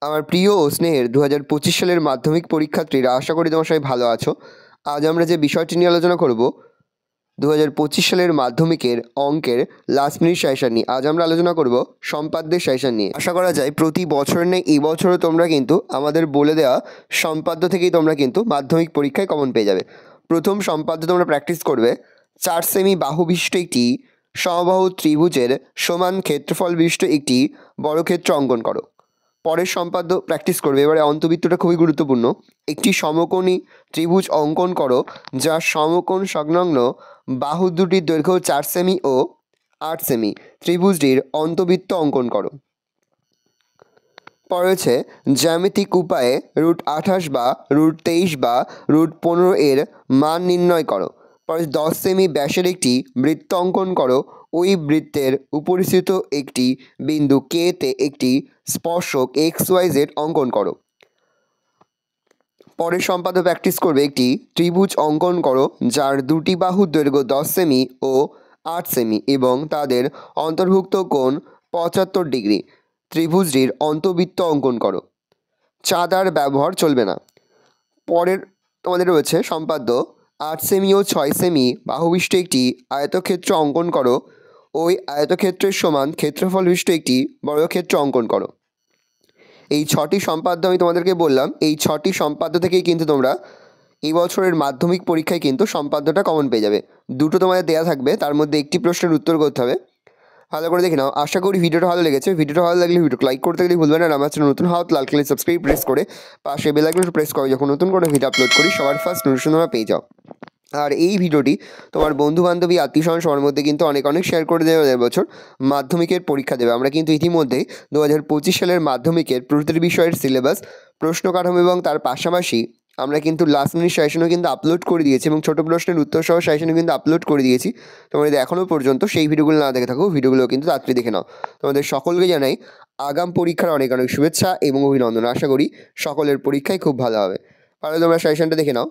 আমার প্রিয় ও স্নেহের 2025 সালের মাধ্যমিক পরীক্ষার্থীরা, আশা করি তোমার সবাই ভালো আছো। আজ আমরা যে বিষয়টি নিয়ে আলোচনা করব 2025 সালের মাধ্যমিকের অঙ্কের লাস্ট মিনিট সাজেশন নিয়ে। আজ আমরা আলোচনা করব সম্পাদ্যের সাজেশন নিয়ে। আশা করা যায় প্রতি বছরের নেই এই বছরও তোমরা কিন্তু আমাদের বলে দেওয়া সম্পাদ্য থেকেই তোমরা কিন্তু মাধ্যমিক পরীক্ষায় কমন পেয়ে যাবে। প্রথম সম্পাদ্য তোমরা প্র্যাকটিস করবে 4 সেমি বাহু বিশিষ্ট একটি সমবাহু ত্রিভুজের সমান ক্ষেত্রফল বিশিষ্ট একটি বর্গক্ষেত্র অঙ্কন করো। পরের সম্পাদ্য প্র্যাকটিস করবে। এবারে অন্তবৃত্তটা খুবই গুরুত্বপূর্ণ। একটি সমকোণী ত্রিভুজ অঙ্কন করো যার সমকোণ সংলগ্ন বাহু দুটির দৈর্ঘ্য 4 সেমি ও 8 সেমি। ত্রিভুজটির অন্তবৃত্ত অঙ্কন করো। পরে হচ্ছে জ্যামিতিক উপায়ে √28 বা √23 বা √15 এর মান নির্ণয় করো। পরে 10 সেমি ব্যাসের একটি বৃত্ত অঙ্কন করো। ওই বৃত্তের উপরিস্থিত একটি বিন্দু কে তে একটি স্পর্শক XYZ অঙ্কন করো। পরের সম্পাদ্য প্র্যাকটিস করবে একটি ত্রিভুজ অঙ্কন করো যার দুটি বাহুর দৈর্ঘ্য 10 সেমি ও 8 সেমি এবং তাদের অন্তর্ভুক্ত কোণ 75 ডিগ্রি। ত্রিভুজটির অন্তবৃত্ত অঙ্কন করো। চাঁদার ব্যবহার চলবে না। পরের তোমাদের রয়েছে সম্পাদ্য 8 সেমি ও 6 সেমি বাহুবিশিষ্ট একটি আয়তক্ষেত্র অঙ্কন করো। ওই আয়তক্ষেত্রের সমান ক্ষেত্রফল বিশিষ্ট একটি বর্গক্ষেত্র অঙ্কন করো। এই 6টি সম্পাদ্য আমি তোমাদেরকে বললাম, এই 6টি সম্পাদ্য থেকেই কিন্তু তোমরা এই বছরের মাধ্যমিক পরীক্ষায় কিন্তু সম্পাদ্যটা কমন পেয়ে যাবে। দুটো তোমাদের দেওয়া থাকবে, তার মধ্যে একটি প্রশ্নের উত্তর করতে হবে। ভালো করে দেখে নাও। আশা করি ভিডিওটা ভালো লেগেছে। ভিডিওটা ভালো লাগলে ভিডিওকে লাইক করতে গেলে ভুলবেন না। আর আমার চ্যানেল নতুন হওয়া লাল কালার সাবস্ক্রাইব প্রেস করে পাশে বেল আইকনটা প্রেস করে যখন নতুন করে ভিডিও আপলোড করি সবার ফার্স্ট নোটিফিকেশন তোমরা পেয়ে যাও। আর এই ভিডিওটি তোমার বন্ধু বান্ধবী আত্মীয় স্বজন সবার মধ্যে কিন্তু অনেক শেয়ার করে দেবে। এবছর মাধ্যমিকের পরীক্ষা দেবে। আমরা কিন্তু ইতিমধ্যেই 2025 সালের মাধ্যমিকের প্রতিটি বিষয়ের সিলেবাস, প্রশ্ন কাঠামো এবং তার পাশাপাশি আমরা কিন্তু লাস্ট মিনিট সাজেশনও কিন্তু আপলোড করে দিয়েছি এবং ছোটো প্রশ্নের উত্তর সহ সাজেশনও কিন্তু আপলোড করে দিয়েছি। তোমরা যদি এখনও পর্যন্ত সেই ভিডিওগুলো না দেখে থাকো, ভিডিওগুলো কিন্তু তাড়াতাড়ি দেখে নাও। তোমাদের সকলকে জানাই আগাম পরীক্ষার অনেক শুভেচ্ছা এবং অভিনন্দন। আশা করি সকলের পরীক্ষায় খুব ভালো হবে। তাহলে তোমরা সাজেশনটা দেখে নাও।